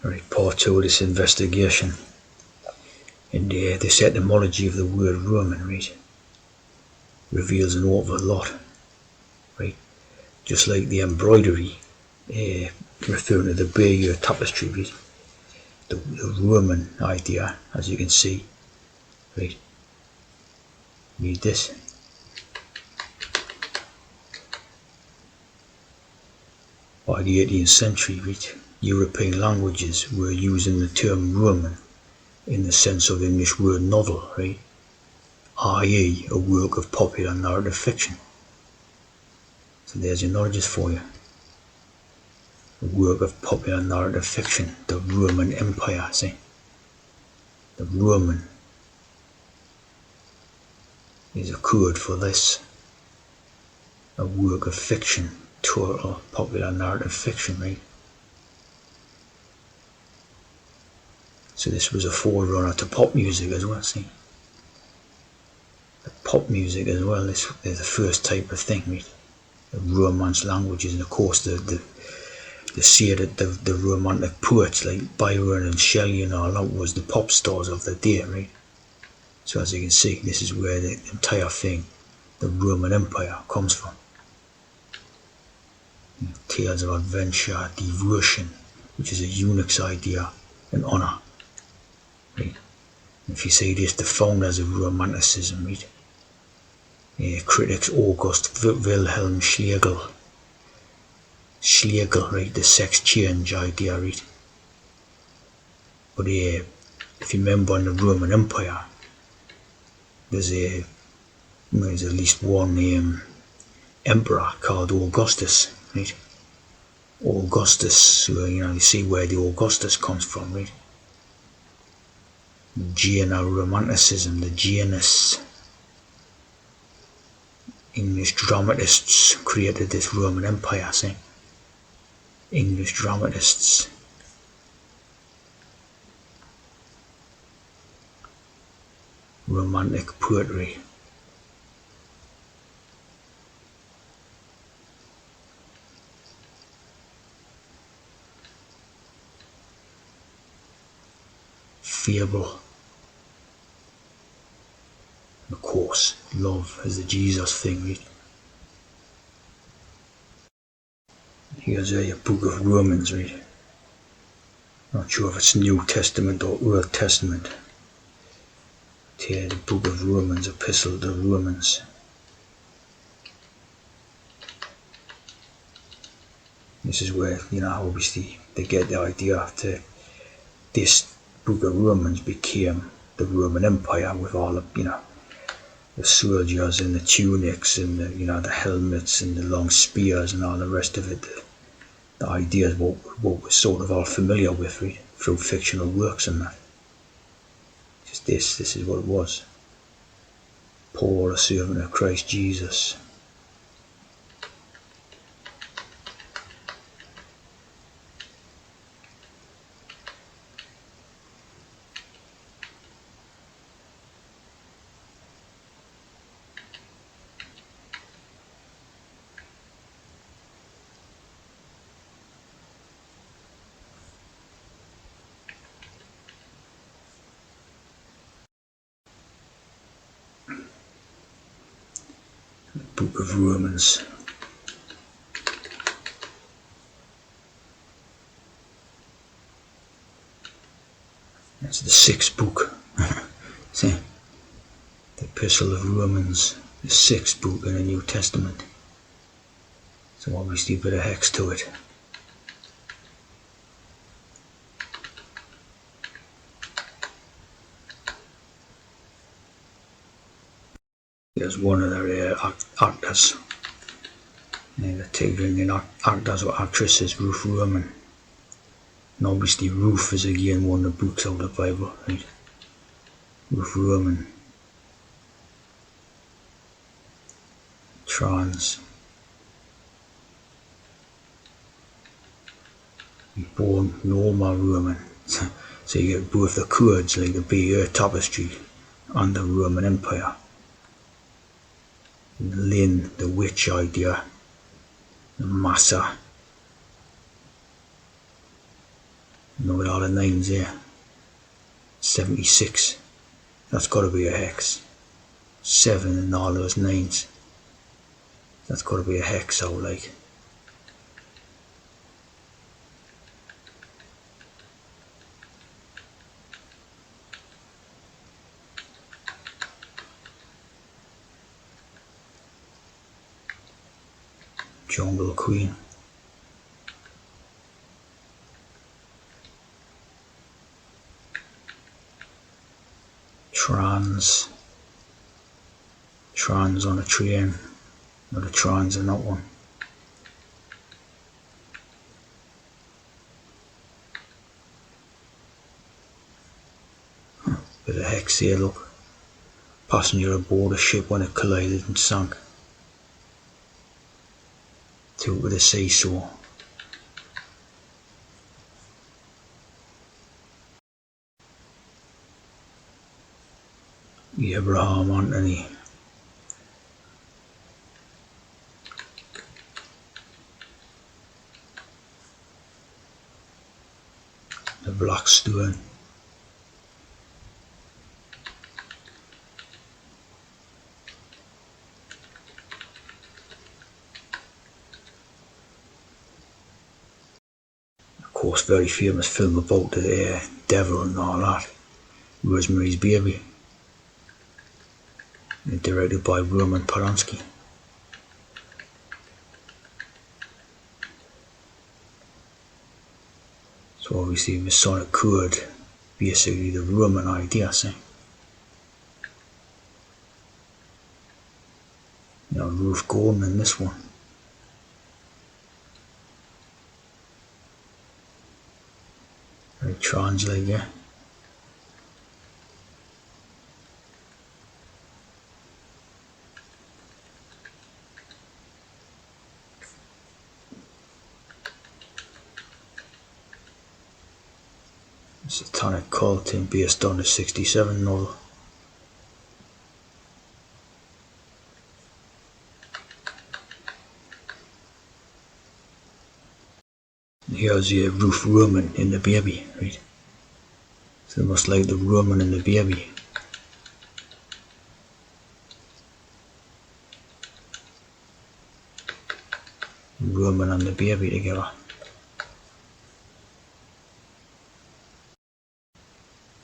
Right, part 2 of this investigation. And this etymology of the word Roman, right, reveals an awful lot, right? Just like the embroidery, referring to the Bayeux tapestry, right? The Roman idea, as you can see, right? Read this. By the 18th century, right, European languages were using the term Roman in the sense of English word novel, right? i.e. a work of popular narrative fiction. So there's your knowledge for you. A work of popular narrative fiction, the Roman Empire, see? The Roman is a code for this. A work of fiction, total popular narrative fiction, right? So this was a forerunner to pop music as well, see? The pop music as well is the first type of thing, right? The Romance languages, and of course the say that the Romantic poets like Byron and Shelley and all that was the pop stars of the day, right? So as you can see, this is where the entire thing, the Roman Empire, comes from. Tales of adventure, devotion, which is a eunuch's idea, and honour, right? If you say this, the founders of Romanticism, right? Critics August Wilhelm Schlegel, right? The sex change idea, right? But if you remember in the Roman Empire, there's at least one emperor called Augustus, right? Augustus, you see where the Augustus comes from, right? Genoa Romanticism, the Janus. English dramatists created this Roman Empire, see? English dramatists. Romantic poetry. Fable. Of course, love is the Jesus thing, right? Here's a book of Romans, right? Not sure if it's New Testament or Old Testament. Here, the book of Romans, Epistle to Romans. This is where, obviously they get the idea after this book of Romans became the Roman Empire with all of, the soldiers and the tunics and the helmets and the long spears and all the rest of it. The ideas what we're sort of all familiar with, right, through fictional works and that. Just this is what it was. Paul, a servant of Christ Jesus. Book of Romans. That's the 6th book. See? The Epistle of Romans, the 6th book in the New Testament. So obviously a bit of hex to it. Here's one of their actors. The Tigrian actors or actresses, Ruth Roman. And obviously Ruth is again one of the books of the Bible, right? Ruth Roman. Trans. Born Norma Roman. So you get both the codes, like the Bayeux tapestry and the Roman Empire. And Lynn, the witch idea. The Massa. with all the nines there. 76. That's got to be a hex. 7 and all those nines. That's got to be a hex, so like. Jungle Queen. Trans on a train. Not a trans in that one. Bit of hex here, look. Passenger aboard a ship when it collided and sank. Two with a seesaw. Abraham Anthony. The Black Stone. Of course, very famous film about the devil and all that. Rosemary's Baby. Directed by Roman Polanski. So obviously Masonic Code, basically the Roman idea, see. Ruth Gordon in this one. Very trans-like, yeah. Satanic Cult based on the 67 novel. Here's Ruth Roman in the baby, right? So almost like the Roman in the baby. Roman and the baby together.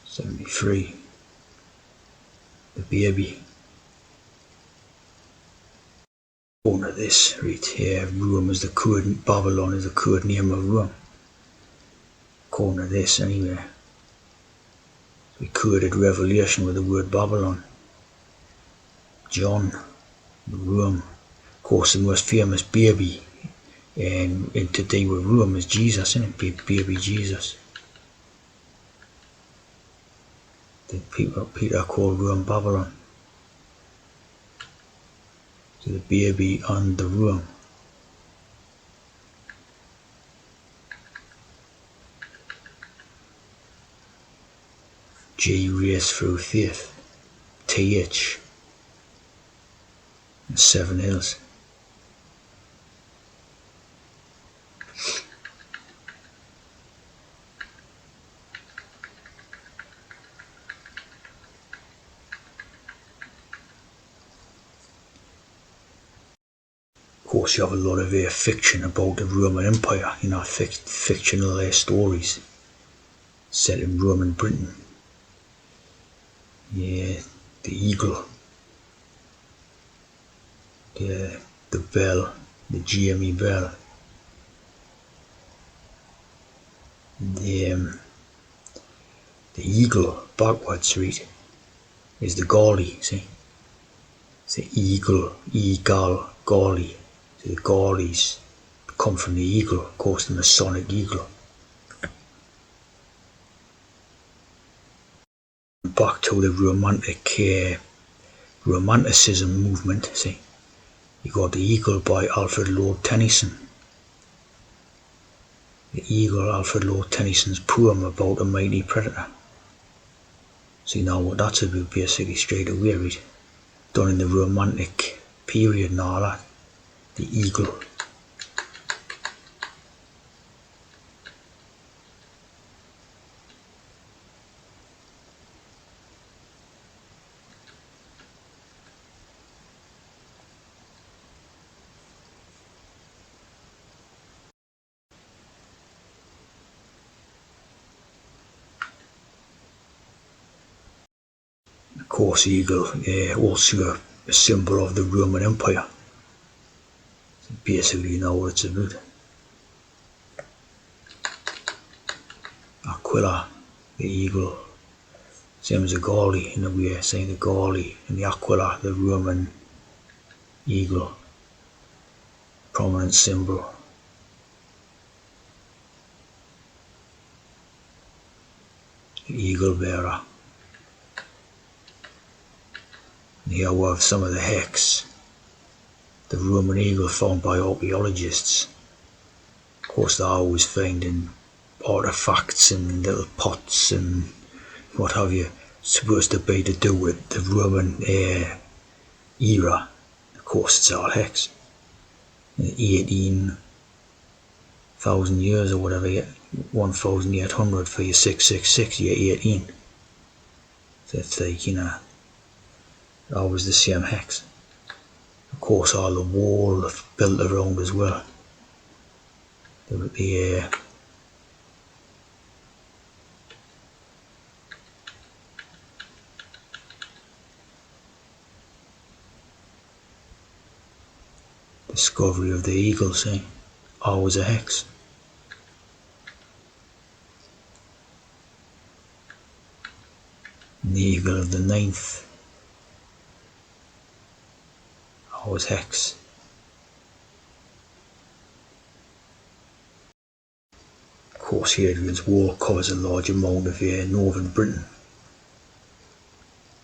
73. The baby. Corner this, right here. Rome is the code, Babylon is the code name of Rome. Corner this anyway. We coded Revelation with the word Babylon. John, Rome. Of course, the most famous baby in today with Rome is Jesus, isn't it? Baby Jesus. The Peter called Rome Babylon. So the baby on the Rome. G race through faith. TH. 7 Hills. Of course, you have a lot of fiction about the Roman Empire, fictional stories set in Roman Britain. Yeah, the eagle, the bell, the GME bell, the eagle backwards read is the Gauli, see? It's the eagle, Gauli. So the Gaulies come from the eagle, of course the Masonic eagle. Back to the Romanticism movement, see? You got the Eagle by Alfred Lord Tennyson. The Eagle, Alfred Lord Tennyson's poem about a mighty predator. See now what that's about basically straight away, right? Done in the Romantic period and all that. The Eagle. course, eagle, also a symbol of the Roman Empire. So basically, you know what it's about. Aquila, the eagle, same as the Galli in a way, saying the Galli and the Aquila, the Roman eagle, prominent symbol. The eagle bearer. And here we have some of the hex. The Roman eagle found by archaeologists. Of course, they're always finding artifacts and little pots and what have you, supposed to be to do with the Roman era. Of course, it's all hex. 18,000 years or whatever, 1,800 for your 666, you're 18. So it's like, always the same hex. Of course, all the wall built around as well. The discovery of the eagle, see, always a hex. And the eagle of the 9th, always hex. Of course, Hadrian's Wall covers a large amount of northern Britain,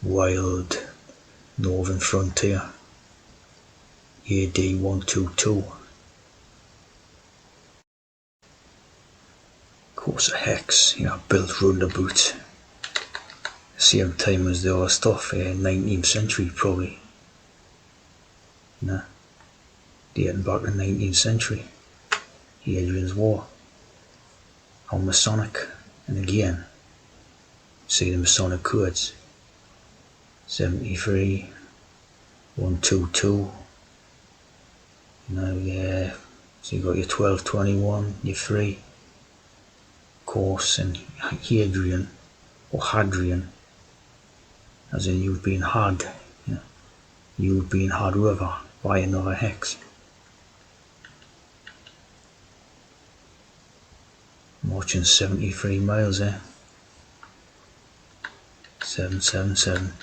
wild northern frontier, AD 122. Of course, a hex, built round about the same time as the other stuff, 19th century probably. Dating back to the 19th century, Hadrian's Wall. All Masonic, and again, see the Masonic codes. 73, 122. So you got your 1221, your 3, of course, and Hadrian, or Hadrian, as in you've been had, you've been had over by another hex. Marching 73 miles, 777.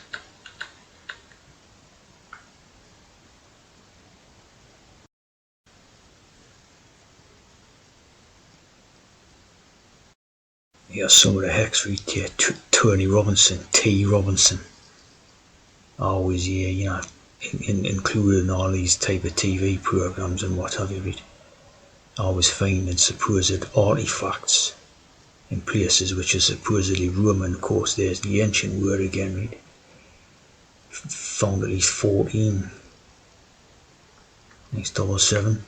Here's some of the hex right here. Tony Robinson, T. Robinson. Always, included in all these type of TV programs and what have you, right? Always finding supposed artifacts in places which are supposedly Roman. Of course, there's the ancient word again, right? Found at least 14. Next 7.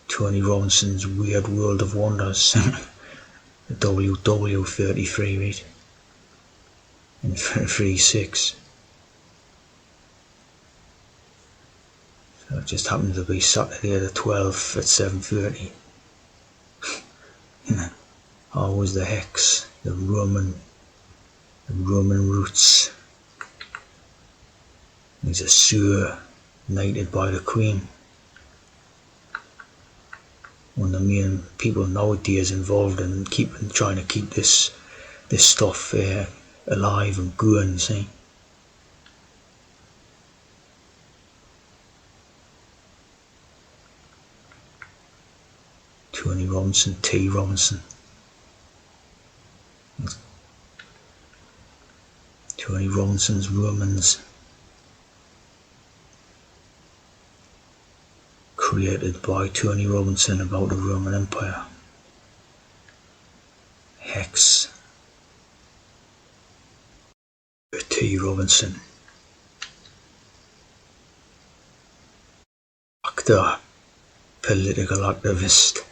Tony Robinson's Weird World of Wonders. The WW33, right? And 36. So it just happened to be Saturday the 12th at 7:30. Always the hex, the Roman roots. He's a sewer knighted by the Queen. One of the main people nowadays involved in trying to keep this stuff alive and going, see. Tony Robinson, T. Robinson. Tony Robinson's Romans. Created by Tony Robinson about the Roman Empire. Hex. T. Robinson. Actor. Political activist.